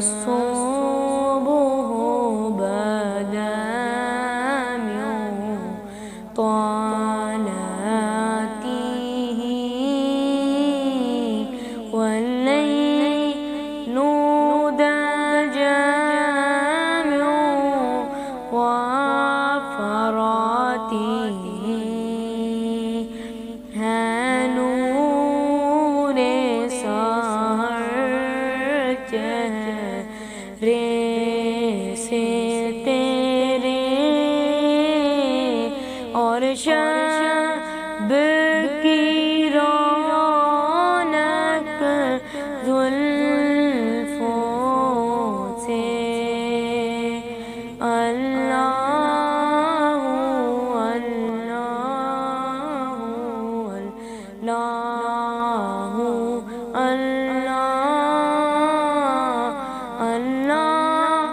الصبح بدا من طلعته والليل دجى من وفراته نور سحر چہرے سے تیرے اور شب کی رونق زلفوں سے اللہ اللہ اللہ اللہ اللہ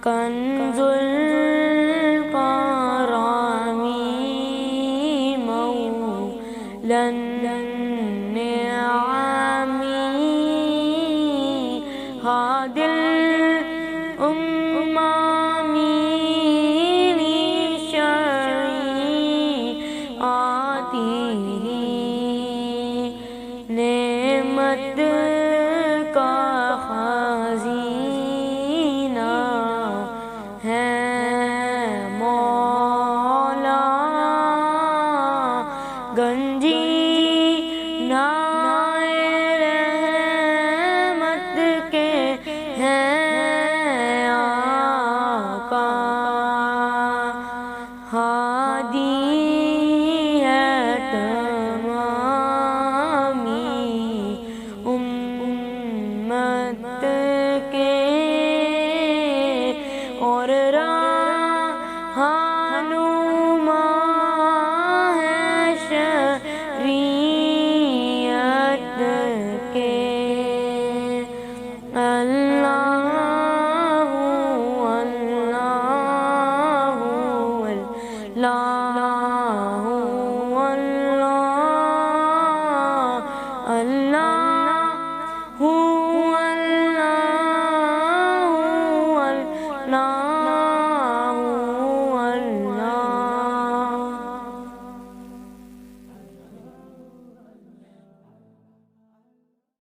کنز الکرم مولا النعم هادي الأمم بشريعته نعمت کا خزینہ ہے مولا گنجینہ رحمت کے ہیں آقا